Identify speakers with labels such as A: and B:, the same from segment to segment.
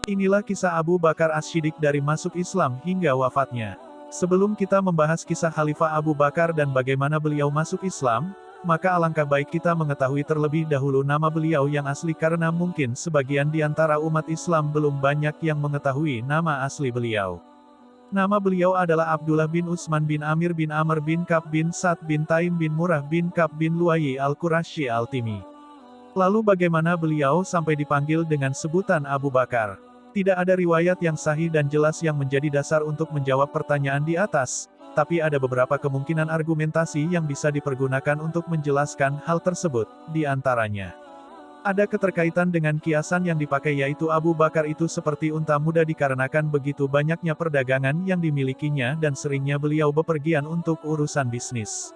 A: Inilah kisah Abu Bakar As-Siddiq dari masuk Islam hingga wafatnya. Sebelum kita membahas kisah Khalifah Abu Bakar dan bagaimana beliau masuk Islam, maka alangkah baik kita mengetahui terlebih dahulu nama beliau yang asli karena mungkin sebagian di antara umat Islam belum banyak yang mengetahui nama asli beliau. Nama beliau adalah Abdullah bin Utsman bin Amir bin Amr bin Ka'b bin Sa'd bin Taim bin Murrah bin Ka'b bin Lu'ay al-Qurasyi al-Timi. Lalu bagaimana beliau sampai dipanggil dengan sebutan Abu Bakar? Tidak ada riwayat yang sahih dan jelas yang menjadi dasar untuk menjawab pertanyaan di atas, tapi ada beberapa kemungkinan argumentasi yang bisa dipergunakan untuk menjelaskan hal tersebut, di antaranya. Ada keterkaitan dengan kiasan yang dipakai yaitu Abu Bakar itu seperti unta muda dikarenakan begitu banyaknya perdagangan yang dimilikinya dan seringnya beliau bepergian untuk urusan bisnis.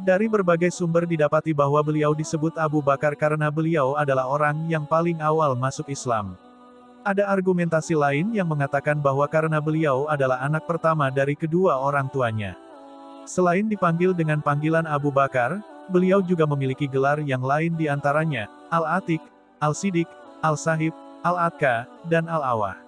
A: Dari berbagai sumber didapati bahwa beliau disebut Abu Bakar karena beliau adalah orang yang paling awal masuk Islam. Ada argumentasi lain yang mengatakan bahwa karena beliau adalah anak pertama dari kedua orang tuanya. Selain dipanggil dengan panggilan Abu Bakar, beliau juga memiliki gelar yang lain di antaranya, Al-Atiq, Al-Siddiq, Al-Sahib, Al-Atka, dan Al-Awah.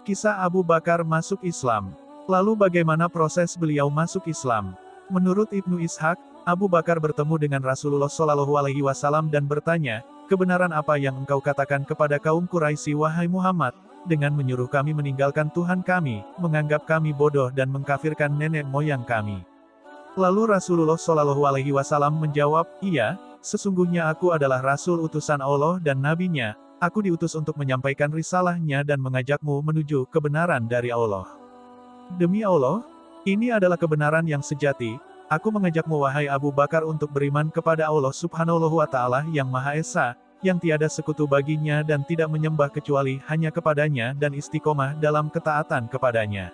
A: Kisah Abu Bakar masuk Islam. Lalu bagaimana proses beliau masuk Islam? Menurut Ibnu Ishaq, Abu Bakar bertemu dengan Rasulullah SAW dan bertanya, "Kebenaran apa yang engkau katakan kepada kaum Quraisy wahai Muhammad, dengan menyuruh kami meninggalkan Tuhan kami, menganggap kami bodoh dan mengkafirkan nenek moyang kami?" Lalu Rasulullah SAW menjawab, "Iya, sesungguhnya aku adalah Rasul utusan Allah dan Nabi-Nya, aku diutus untuk menyampaikan risalahnya dan mengajakmu menuju kebenaran dari Allah. Demi Allah, ini adalah kebenaran yang sejati. Aku mengajakmu wahai Abu Bakar untuk beriman kepada Allah Subhanahu wa Ta'ala yang Maha Esa, yang tiada sekutu baginya dan tidak menyembah kecuali hanya kepadanya dan istiqomah dalam ketaatan kepadanya."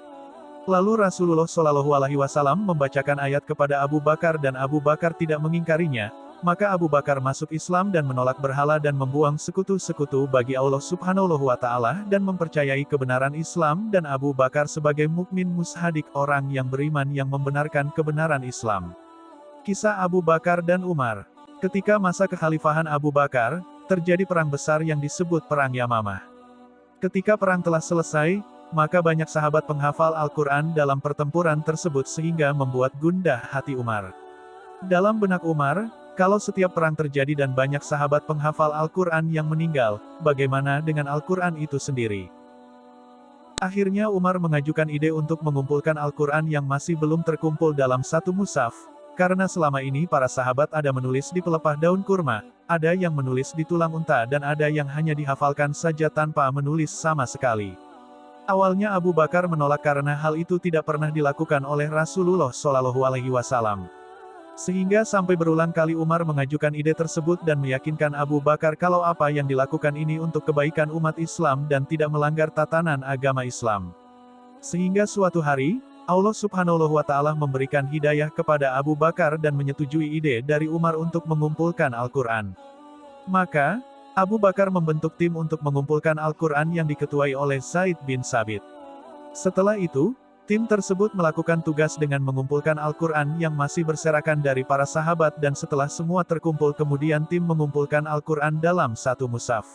A: Lalu Rasulullah SAW membacakan ayat kepada Abu Bakar dan Abu Bakar tidak mengingkarinya, maka Abu Bakar masuk Islam dan menolak berhala dan membuang sekutu-sekutu bagi Allah Subhanahu wa Ta'ala dan mempercayai kebenaran Islam dan Abu Bakar sebagai mukmin mushadiq orang yang beriman yang membenarkan kebenaran Islam. Kisah Abu Bakar dan Umar. Ketika masa kekhalifahan Abu Bakar, terjadi perang besar yang disebut Perang Yamamah. Ketika perang telah selesai, maka banyak sahabat penghafal Al-Quran dalam pertempuran tersebut sehingga membuat gundah hati Umar. Dalam benak Umar, kalau setiap perang terjadi dan banyak sahabat penghafal Al-Quran yang meninggal, bagaimana dengan Al-Quran itu sendiri? Akhirnya Umar mengajukan ide untuk mengumpulkan Al-Quran yang masih belum terkumpul dalam satu mushaf, karena selama ini para sahabat ada menulis di pelepah daun kurma, ada yang menulis di tulang unta dan ada yang hanya dihafalkan saja tanpa menulis sama sekali. Awalnya Abu Bakar menolak karena hal itu tidak pernah dilakukan oleh Rasulullah SAW. Sehingga sampai berulang kali Umar mengajukan ide tersebut dan meyakinkan Abu Bakar kalau apa yang dilakukan ini untuk kebaikan umat Islam dan tidak melanggar tatanan agama Islam. Sehingga suatu hari, Allah Subhanahu wa Ta'ala memberikan hidayah kepada Abu Bakar dan menyetujui ide dari Umar untuk mengumpulkan Al-Quran. Maka, Abu Bakar membentuk tim untuk mengumpulkan Al-Quran yang diketuai oleh Zaid bin Sabit. Setelah itu, tim tersebut melakukan tugas dengan mengumpulkan Al-Quran yang masih berserakan dari para sahabat dan setelah semua terkumpul kemudian tim mengumpulkan Al-Quran dalam satu mushaf.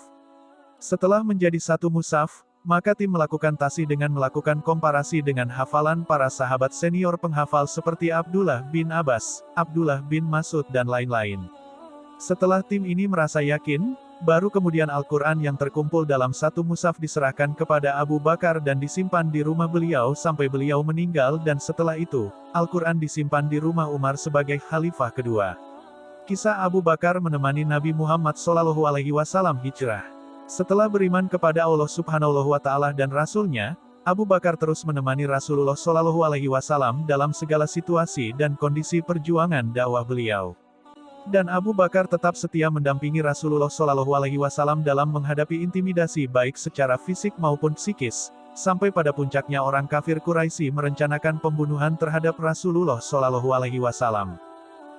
A: Setelah menjadi satu mushaf, maka tim melakukan tasih dengan melakukan komparasi dengan hafalan para sahabat senior penghafal seperti Abdullah bin Abbas, Abdullah bin Mas'ud dan lain-lain. Setelah tim ini merasa yakin, baru kemudian Al-Quran yang terkumpul dalam satu mushaf diserahkan kepada Abu Bakar dan disimpan di rumah beliau sampai beliau meninggal dan setelah itu, Al-Quran disimpan di rumah Umar sebagai khalifah kedua. Kisah Abu Bakar menemani Nabi Muhammad SAW hijrah. Setelah beriman kepada Allah Subhanahu wa Ta'ala dan Rasul-Nya, Abu Bakar terus menemani Rasulullah SAW dalam segala situasi dan kondisi perjuangan dakwah beliau. Dan Abu Bakar tetap setia mendampingi Rasulullah SAW dalam menghadapi intimidasi baik secara fisik maupun psikis, sampai pada puncaknya orang kafir Quraisy merencanakan pembunuhan terhadap Rasulullah SAW.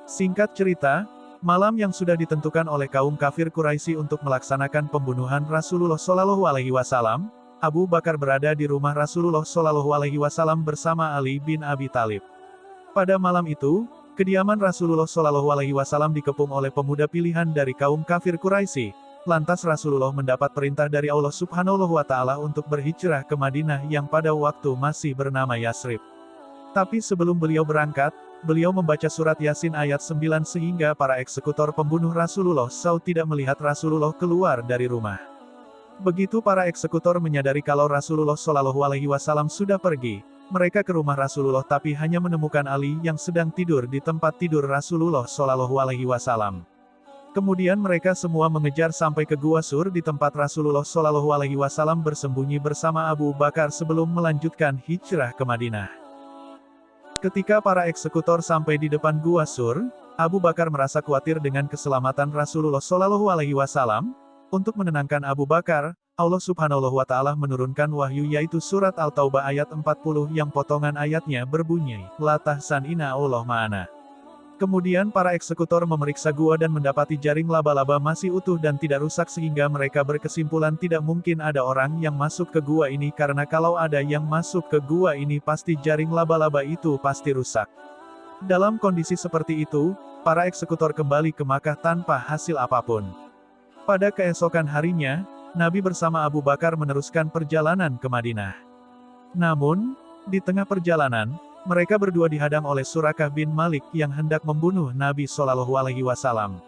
A: Singkat cerita, malam yang sudah ditentukan oleh kaum kafir Quraisy untuk melaksanakan pembunuhan Rasulullah SAW, Abu Bakar berada di rumah Rasulullah SAW bersama Ali bin Abi Thalib. Pada malam itu, kediaman Rasulullah SAW dikepung oleh pemuda pilihan dari kaum kafir Quraisy, lantas Rasulullah mendapat perintah dari Allah Subhanahu wa Ta'ala untuk berhijrah ke Madinah yang pada waktu masih bernama Yasrib. Tapi sebelum beliau berangkat, beliau membaca surat Yasin ayat 9 sehingga para eksekutor pembunuh Rasulullah SAW tidak melihat Rasulullah keluar dari rumah. Begitu para eksekutor menyadari kalau Rasulullah SAW sudah pergi, mereka ke rumah Rasulullah tapi hanya menemukan Ali yang sedang tidur di tempat tidur Rasulullah SAW. Kemudian mereka semua mengejar sampai ke Gua Sur di tempat Rasulullah SAW bersembunyi bersama Abu Bakar sebelum melanjutkan hijrah ke Madinah. Ketika para eksekutor sampai di depan Gua Sur, Abu Bakar merasa khawatir dengan keselamatan Rasulullah SAW. Untuk menenangkan Abu Bakar, Allah Subhanahu wa Ta'ala menurunkan wahyu yaitu surat Al-Taubah ayat 40 yang potongan ayatnya berbunyi, La tahzan inna Allah ma'ana. Kemudian para eksekutor memeriksa gua dan mendapati jaring laba-laba masih utuh dan tidak rusak sehingga mereka berkesimpulan tidak mungkin ada orang yang masuk ke gua ini karena kalau ada yang masuk ke gua ini pasti jaring laba-laba itu pasti rusak. Dalam kondisi seperti itu, para eksekutor kembali ke Makkah tanpa hasil apapun. Pada keesokan harinya, Nabi bersama Abu Bakar meneruskan perjalanan ke Madinah. Namun, di tengah perjalanan, mereka berdua dihadang oleh Surakah bin Malik yang hendak membunuh Nabi SAW.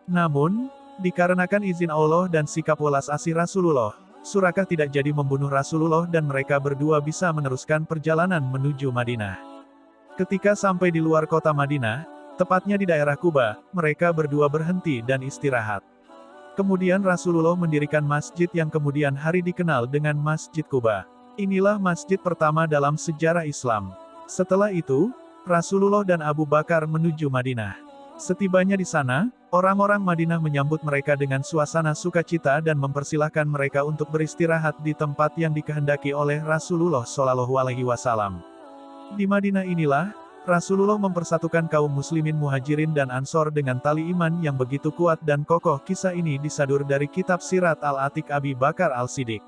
A: Namun, dikarenakan izin Allah dan sikap welas asih Rasulullah, Surakah tidak jadi membunuh Rasulullah dan mereka berdua bisa meneruskan perjalanan menuju Madinah. Ketika sampai di luar kota Madinah, tepatnya di daerah Kuba, mereka berdua berhenti dan istirahat. Kemudian Rasulullah mendirikan masjid yang kemudian hari dikenal dengan Masjid Kuba. Inilah masjid pertama dalam sejarah Islam. Setelah itu, Rasulullah dan Abu Bakar menuju Madinah. Setibanya di sana, orang-orang Madinah menyambut mereka dengan suasana sukacita dan mempersilahkan mereka untuk beristirahat di tempat yang dikehendaki oleh Rasulullah SAW. Di Madinah inilah, Rasulullah mempersatukan kaum muslimin muhajirin dan ansor dengan tali iman yang begitu kuat dan kokoh. Kisah ini disadur dari kitab Sirat Al-Atiq Abi Bakar Al-Siddiq.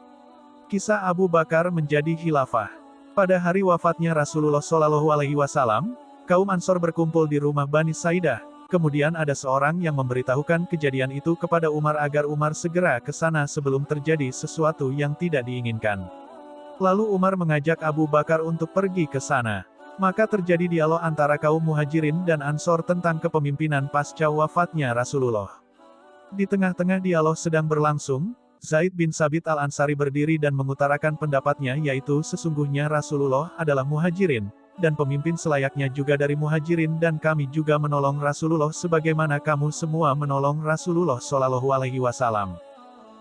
A: Kisah Abu Bakar menjadi khilafah. Pada hari wafatnya Rasulullah SAW, kaum ansor berkumpul di rumah Bani Saidah. Kemudian ada seorang yang memberitahukan kejadian itu kepada Umar agar Umar segera ke sana sebelum terjadi sesuatu yang tidak diinginkan. Lalu Umar mengajak Abu Bakar untuk pergi ke sana. Maka terjadi dialog antara kaum muhajirin dan ansor tentang kepemimpinan pasca wafatnya Rasulullah. Di tengah-tengah dialog sedang berlangsung, Zaid bin Sabit Al-Ansari berdiri dan mengutarakan pendapatnya yaitu sesungguhnya Rasulullah adalah muhajirin, dan pemimpin selayaknya juga dari muhajirin dan kami juga menolong Rasulullah sebagaimana kamu semua menolong Rasulullah SAW.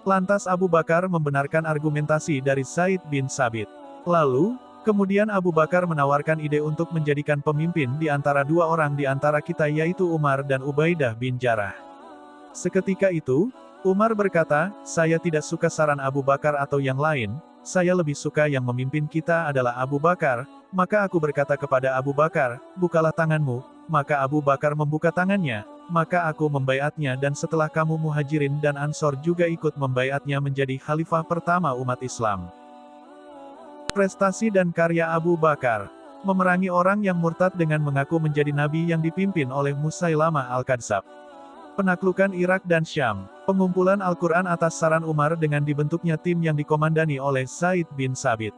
A: Lantas Abu Bakar membenarkan argumentasi dari Zaid bin Sabit. Lalu, kemudian Abu Bakar menawarkan ide untuk menjadikan pemimpin di antara dua orang di antara kita yaitu Umar dan Ubaidah bin Jarrah. Seketika itu, Umar berkata, saya tidak suka saran Abu Bakar atau yang lain, saya lebih suka yang memimpin kita adalah Abu Bakar, maka aku berkata kepada Abu Bakar, bukalah tanganmu, maka Abu Bakar membuka tangannya, maka aku membaiatnya dan setelah kamu muhajirin dan ansor juga ikut membaiatnya menjadi khalifah pertama umat Islam. Prestasi dan karya Abu Bakar. Memerangi orang yang murtad dengan mengaku menjadi nabi yang dipimpin oleh Musailamah Al-Kadzab. Penaklukan Irak dan Syam. Pengumpulan Al-Quran atas saran Umar dengan dibentuknya tim yang dikomandani oleh Zaid bin Sabit.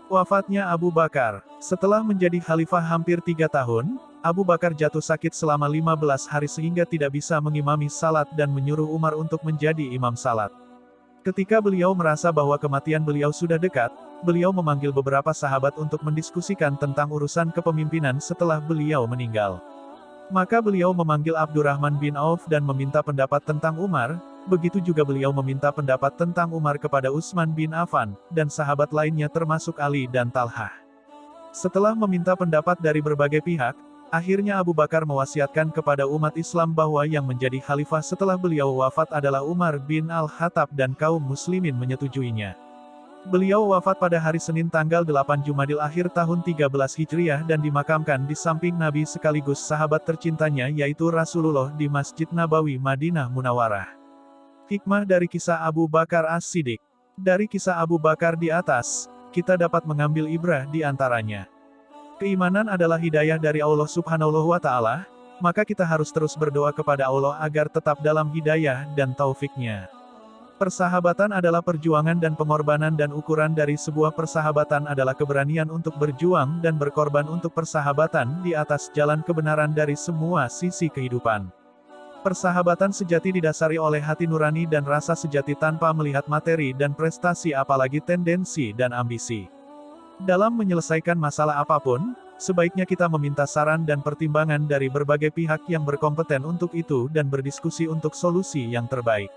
A: Wafatnya Abu Bakar. Setelah menjadi khalifah hampir 3 tahun, Abu Bakar jatuh sakit selama 15 hari sehingga tidak bisa mengimami salat dan menyuruh Umar untuk menjadi imam salat. Ketika beliau merasa bahwa kematian beliau sudah dekat, beliau memanggil beberapa sahabat untuk mendiskusikan tentang urusan kepemimpinan setelah beliau meninggal. Maka beliau memanggil Abdurrahman bin Auf dan meminta pendapat tentang Umar, begitu juga beliau meminta pendapat tentang Umar kepada Utsman bin Affan, dan sahabat lainnya termasuk Ali dan Talhah. Setelah meminta pendapat dari berbagai pihak, akhirnya Abu Bakar mewasiatkan kepada umat Islam bahwa yang menjadi khalifah setelah beliau wafat adalah Umar bin Al-Khattab dan kaum muslimin menyetujuinya. Beliau wafat pada hari Senin tanggal 8 Jumadil Akhir tahun 13 Hijriah dan dimakamkan di samping Nabi sekaligus sahabat tercintanya yaitu Rasulullah di Masjid Nabawi Madinah Munawarah. Hikmah dari kisah Abu Bakar As-Siddiq. Dari kisah Abu Bakar di atas, kita dapat mengambil ibrah di antaranya. Keimanan adalah hidayah dari Allah Subhanahu wa Ta'ala, maka kita harus terus berdoa kepada Allah agar tetap dalam hidayah dan taufik-Nya. Persahabatan adalah perjuangan dan pengorbanan, dan ukuran dari sebuah persahabatan adalah keberanian untuk berjuang dan berkorban untuk persahabatan di atas jalan kebenaran dari semua sisi kehidupan. Persahabatan sejati didasari oleh hati nurani dan rasa sejati tanpa melihat materi dan prestasi, apalagi tendensi dan ambisi. Dalam menyelesaikan masalah apapun, sebaiknya kita meminta saran dan pertimbangan dari berbagai pihak yang berkompeten untuk itu dan berdiskusi untuk solusi yang terbaik.